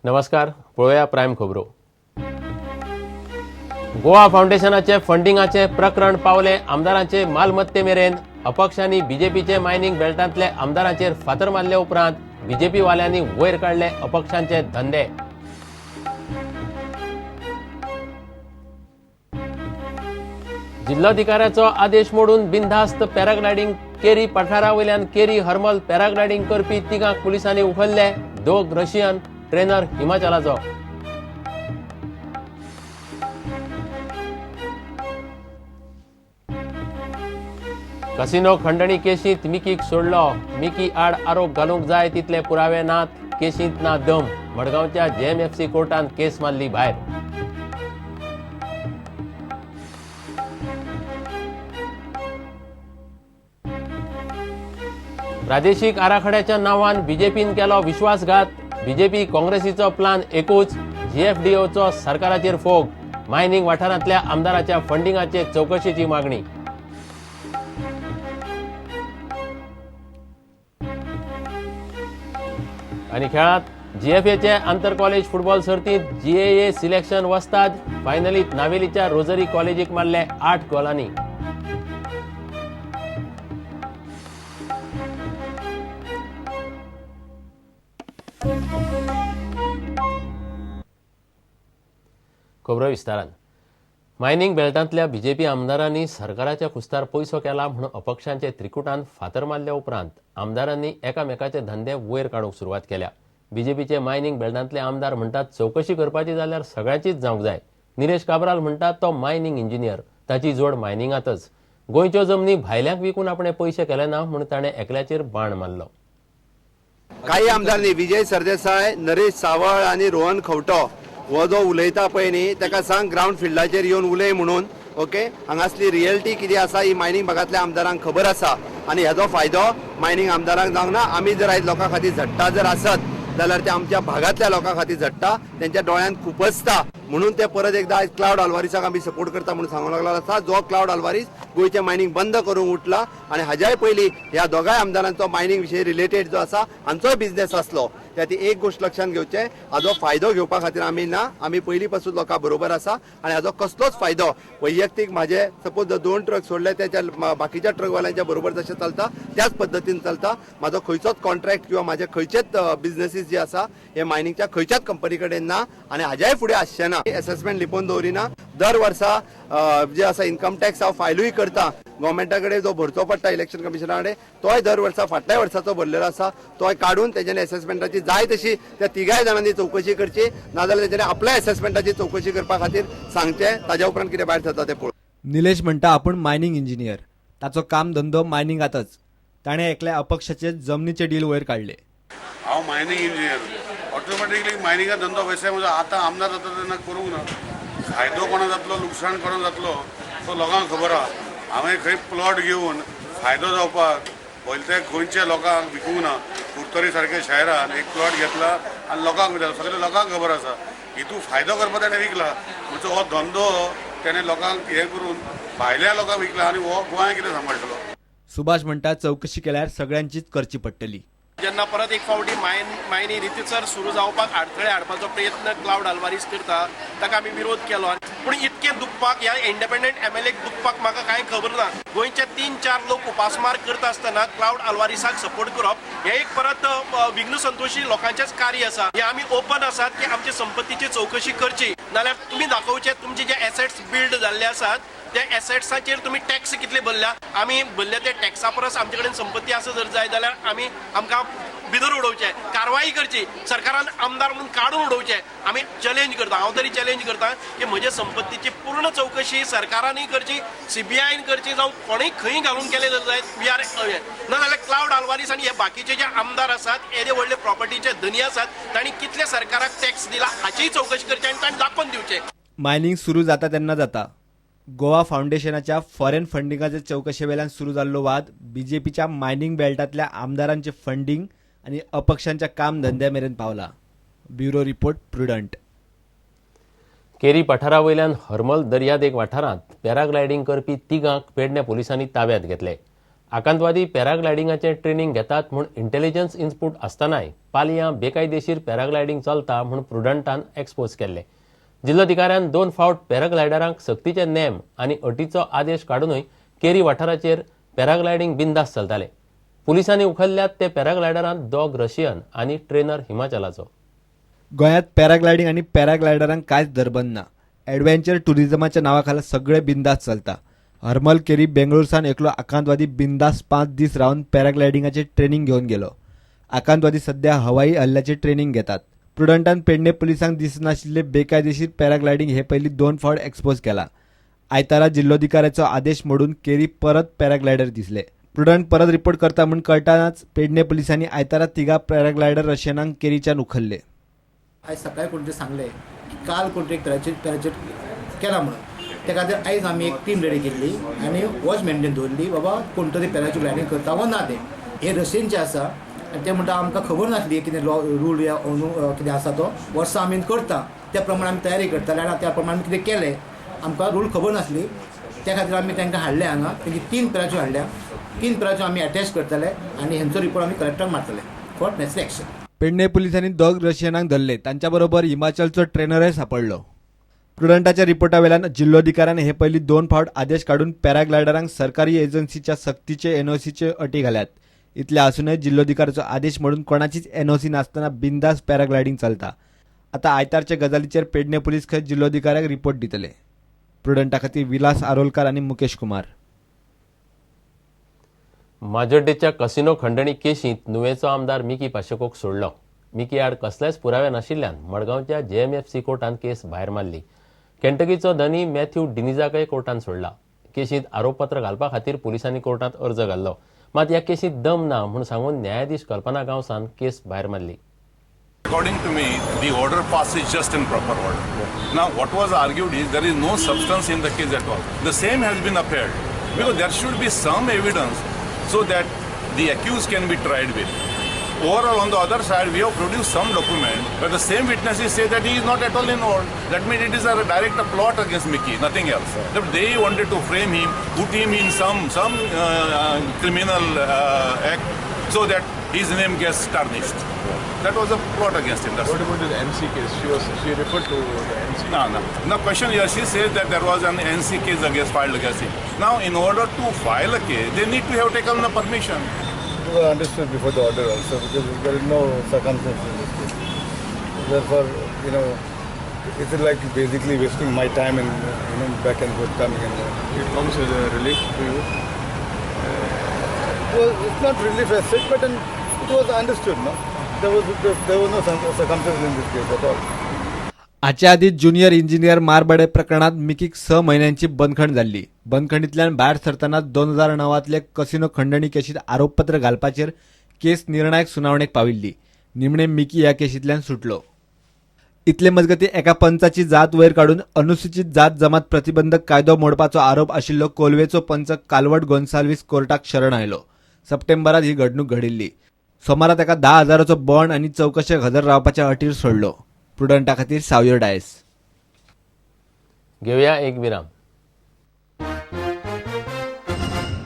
नमस्कार, पळोवया प्रायम खबरो. गोवा फाउंडेशनाचे फंडिंगाचे प्रकरण पावले आमदारांचे मालमत्ते मेरेन. अपक्षांनी बीजेपीचे मायनिंग बेल्टांतले आमदारांचेर फातर मारले उपरांत बीजेपी वाल्यांनी वयर काढले अपक्षांचे धंदे. जिल्लोधिकाऱ्याचो आदेश मोडून बिनधास्त पॅराग्लायडिंग. केरी पठारावयल्यान केरी हरमल पॅराग्लायडिंग करपी तिगांक पुलिसांनी उखल्ले. दोग रशियन, ट्रेनर हिमाचलाचो. कसिनो खंडणी केशींत मिकीक सोडलो. मिकी आड आरोप घालूंक जाय तितले पुरावे नात. केशींत ना दम. मडगांवच्या JMFC कोर्टान केस मारली भायर. प्रादेशीक आराखड्याच्या नांवान बीजेपीन केलो विश्वासघात. बीजेपी काँग्रेसीचो प्लान एकूच. GFDOचो सरकाराचेर फोग. मायनिंग वाठारांतल्या आमदाराच्या फंडिंगाचे चौकशीची मागणी. आणि खेळात GFAचे आंतर कॉलेज फुटबॉल सर्तीत GAA सिलेक्शन वस्ताद. फायनलीत नावेलीच्या रोझरी कॉलेजीक मारले 8 गोलांनी. खबरो विस्तारान. मायनिंग बेल्टांतल्या बीजेपी आमदारांनी सरकाराच्या कुस्तार पयसो केला म्हणून अपक्षांचे त्रिकुटान फातर मारल्या उपरांत आमदारांनी एकामेकाचे धंदे वयर काडूंक सुरवात केल्या. बीजेपीचे मायनिंग बेल्टांतले आमदार म्हणटात चौकशी करपाची जाल्यार सगळ्यांचीच जावंक जाय. निलेश काब्राल म्हणटात तो मायनिंग इंजिनियर, ताची जोड मायनिंगांतच. गोंयच्यो जमनी भायल्यांक विकून आपणे पयशे केले ना म्हणून ताणें एकल्याचेर बाण मारलो. काही आमदारांनी विजय सरदेसाय, नरेश सावळ आणि रोहन खवटो हो जो उलयता पळय न्ही ताका सांग ग्राउंड फिल्डाचेर येवन उलय म्हणून. ओके, हांगासली रियलिटी कितें आसा ही मायनिंग भागातल्या आमदारांक खबर आसा आणि हेजो फायदो मायनिंग आमदारांक जावंक ना. आमी जर आयज लोकां खातीर झडटा जर आसत जाल्यार ते आमच्या भागातल्या लोकां खातीर झडटा, तेंच्या दोळ्यांत खुपसता. म्हणून ते परत एकदा आयज क्लाउड आल्वारीसाक आमी सपोर्ट करता म्हणून सांगूंक लागलो आसा. जो क्लाउड आल्वारीस गोंयचे मायनिंग बंद करूंक उठला आणि हाज्याय पयलीं ह्या दोगांय आमदारांचो मायनिंग विशयी रिलेटेड जो आसा हांचोय बिझनेस आसलो. त्याती एक गोष्ट लक्षात घेवचे, हाजो फायदो घेवपा खातीर आमी ना. आमी पयलीं पासून लोकां बरोबर आसा आणि हाजो कसलोच फायदो वैयक्तीक म्हाजे सपोज 2 ट्रक सोडले त्याच्या बाकीच्या ट्रकवाल्यांच्या बरोबर जशें चलता त्याच पद्दतीन चलता. म्हाजो खंयचोच कॉन्ट्रॅक्ट किंवा म्हाजे खंयचेच बिझनेसीस जे आसा हे मायनिंगच्या खंयच्याच कंपनी कडेन ना आणि हाज्याय फुडें आसचें ना. असेसमेंट लिपोवन दवरिना. दर वर्सा जे आसा इन्कम टॅक्स हांव फायलूय करता. गव्हर्मेंटा कडेन जो भरचो पडटा इलेक्शन कमिशना कडेन तोय दर वर्सा फाटल्या वर्साचो भरलेलो आसा. तोय काडून तेच्यानी असेसमेंटाची जाय तशी त्या तिगाय जाणांनी चौकशी करची, नाजाल्यार तेच्यानी आपल्या असेसमेंटाची चौकशी करपा खातीर सांगचें. ताज्या उपरांत कितें भायर सरता तें पळोवन. निलेश म्हणटा आपूण मायनिंग इंजिनियर, ताचो काम धंदो मायनिंगातच. ताणें एकल्या अपक्षाचे जमनीचे डील वयर काडले. हांव मायनिंग इंजिनियर, ऑटोमॅटिकली मायनिंगा धंदो व्यवसाय म्हणजे आतां आमदार जाता तेन्ना करूंक ना. फायदो कोणा जातलो लुकसाण कोणा जातलो तो लोकांक खबर आहा. हांवें खंय प्लॉट घेवन फायदो जावपाक पयलीं ते गोंयच्या लोकांक विकूंक ना. कुर्तोरी सारके शायरान एक प्लॉट घेतला आनी लोकांक विकला. सगळे लोकांक खबर आसा. हितून फायदो करपाक ताणें विकला म्हणजे हो धंदो ताणें लोकांक हें करून भायल्या लोकांक विकला आनी हो गोंय कितें सांबाळटलो. सुभाष म्हणटा चौकशी केल्यार सगळ्यांचीच करची पडटली. जेन्ना परत एक फावटी मायनी रितीसर सुरू जावपाक आडखळे हाडपाचो प्रयत्न क्लाउड आल्वारीस करता ताका आमी विरोध केलो. पूण इतके दुखपाक ह्या इंडिपेंडंट MLAक दुखपाक म्हाका कांय खबर ना. गोंयचे 3-4 लोक उपासमार करता आसतना क्लाउड आल्वारीसाक सपोर्ट करप हे एक परत विघ्न संतोशी लोकांचेच कार्य आसा. हे आमी ओपन आसात की आमची संपत्तीची चौकशी करची, नाल्यार तुमी दाखोवचे तुमचे जे एसेट्स बिल्ड जाल्ले आसात त्या एसेट्साचेर तुम्ही टॅक्स कितले भरल्या. आमी भरल्या त्या टॅक्सा परस आमचे कडेन संपत्ती आसा जर जाय जाल्यार आमकां भितर उडोवचें, कारवाई करची, सरकारान आमदार म्हणून काडून उडोवचें. आमी चॅलेंज करता, हांव तरी चॅलेंज करता की म्हजे संपत्तीची पूर्ण चौकशी सरकारानूय करची, CBIन करची, जावं कोणीय खंय घालून केले जर जाय ना जाल्यार क्लाउड आल्वारीस आनी हे बाकीचे जे आमदार आसात येदे व्हडले प्रॉपर्टीचे धनी आसात तांणी कितले सरकाराक टॅक्स दिला हाचीय चौकशी करची आनी तांणी दाखोवन दिवचें. मायनिंग सुरू जाता तेन्ना जाता. गोवा फाउंडेशनाच्या फॉरेन फंडिंगाचे चौकशे वेल्यान सुरू जाल्लो वाद बीजेपीच्या मायनिंग बेल्टांतल्या आमदारांचे फंडिंग आणि अपक्षांच्या काम धंद्या मेरेन पावला. Bureau report Prudent. केरी पठारावयल्यान हरमल दर्यादेग वाठारांत पॅराग्लायडिंग करपी तिगांक पेडणे पुलिसांनी ताब्यांत घेतले. आकांतवादी पॅराग्लायडिंगाचें ट्रेनिंग घेतात म्हूण इंटेलिजन्स इन्स्पूट आसतनाय पालयां बेकायदेशीर पॅराग्लायडिंग चलता म्हूण प्रुडंटान एक्सपोज केल्लें. जिल्लोधिकाऱ्यान 2 फावट पॅराग्लायडरांक सक्तीचे नेम आनी अटीचो आदेश काडूनय केरी वाठाराचेर पॅराग्लायडिंग बिंदास चलतालें. पुलिसांनी उखल्ल्यात ते पॅराग्लायडरांत 2 रशियन आनी ट्रेनर हिमाचलाचो. गोंयांत पॅराग्लायडिंग आणि पॅराग्लायडरांक कांयच धरबंद ना. एडव्हेंचर टुरिझमाच्या नावाखाला सगळे बिंदास चलता. हरमल केरी बेंगळूरसान एकलो आकांतवादी बिंदास 5 दीस रावन पॅराग्लायडिंगाचे ट्रेनिंग घेवन गेलो. आकांतवादी सध्या हवाई हल्ल्याचे ट्रेनिंग घेतात. प्रुडंटान पेडणे पुलिसांक दिसनाशिल्ले बेकायदेशीर पॅराग्लायडिंग हे पयलीं 2 फावट एक्सपोज केला. आयतारा जिल्लोधिकाऱ्याचो आदेश मोडून केरी परत पॅराग्लायडर दिसले. प्रुडंट परत रिपोर्ट करता म्हूण कळटानाच पेडणे पुलिसांनी आयतारा 3 पॅराग्लायडर रशियनांक केरीच्यान उखल्ले. आज सकाळी कोण तरी सांगले की काल कोण तरी पॅराचूट केला म्हणून त्या खातीर आयज आमी एक टीम रेडी केल्ली आनी वॉच मेंटेन दवरली. बाबा कोण तरी पॅराचूट लँडिंग करता वा ना ते हे रशियनचे आसा आनी ते म्हणटा आमकां खबर नासली कितें रूल या कितें आसा तो वर्सां आमी करता त्या प्रमाणे आमी तयारी करताले आनी त्या प्रमाणे आमी कितें केलें आमकां रूल खबर नासली. त्या खातीर आमी तांकां हाडले हांगा तेंची 3 पॅराचूट हाडल्या. 3 पॅराचूट आमी अटॅच करतले आनी हेंचो रिपोर्ट आमी कलेक्टराक मारतले फॉर नेक्स्ट एक्शन. पेडणे पुलिसांनी 2 रशियनांक धरले. तांच्या बरोबर हिमाचलचो ट्रेनरय सापडलो. प्रुडंटाच्या रिपोर्टा वेल्यान जिल्लोधिकाऱ्यान हे पयलीं 2 फावट आदेश काडून पॅराग्लायडरांक सरकारी एजन्सीच्या सक्तीचे एनओसीचे अटी घाल्यात. इतले आसूनय जिल्लोधिकाऱ्याचो आदेश मोडून कोणाचीच एनओसी नासतना बिंदास पॅराग्लायडिंग चलता. आता आयतारचे गजालीचेर पेडणे पुलीस खंय जिल्लोधिकाऱ्याक रिपोर्ट दितले. प्रुडंटा खातीर विलास आरोलकार आनी मुकेश कुमार. माजोड्डेच्या कसिनो खंडणी केशींत नुवेचो आमदार मिकी पाशेकोक सोडलो. मिकी आड कसलेच पुरावे नाशिल्ल्यान मडगांवच्या JMFC कोर्टान केस भायर मारली. केंटकीचो धनी मॅथ्यू डिनिजाकय कोर्टान सोडला. केशींत आरोपपत्र घालपा खातीर पुलिसांनी कोर्टांत अर्ज घाल्लो. मात ह्या केशींत दम ना म्हूण सांगून न्यायाधीश कल्पना गांवसान केस भायर मारली. According to me, the order passed is just in proper order. Now, what was argued is there is no substance in the case at all. The same has been upheld because there should be some evidence so that the accused can be tried with. Overall, on the other side, we have produced some document where the same witnesses say that he is not at all involved. That means it is a direct plot against Mickey, nothing else. That they wanted to frame him, put him in some criminal act so that his name gets tarnished. That was a plot against him. That's what about the NC case? She referred to the NC. No. The question here, she says that there was an NC case filed against him. Now, in order to file a case, they need to have taken the permission. It was understood before the order also because there is no circumstances in this case. Therefore, it's like basically wasting my time and back and forth coming and It comes as a relief to you? it's not relief as such, but it was understood, no? There was no circumstances in this case at all. हाच्या आधी junior engineer मारबडे प्रकरणात मिकीक 6 महिन्यांची बंदखण झाली. बंदखणींतल्यान भायर सरतना 2009तले casino खंडणी केशीत आरोपपत्र घालपाचेर केस निर्णायक सुनावणेक पाविल्ली. निमणे मिकी ह्या केशींतल्यान सुटलो. इतले मजगती एका पंचाची जात वयर काडून अनुसूचित जात जमात प्रतिबंधक कायदो मोडपाचो आरोप आशिल्लो कोलवेचो पंच काल्वर्ट गोन्साल्वीस कोर्टाक शरण आयलो. सप्टेंबरात ही घडणूक घडिल्ली. सोमारा ताका 10,000चो बॉन्ड आनी चौकशेक हजर रावपाच्या अटीर सोडलो. प्रुडंटा खातीर सावयर डायस. घेवया एक विराम.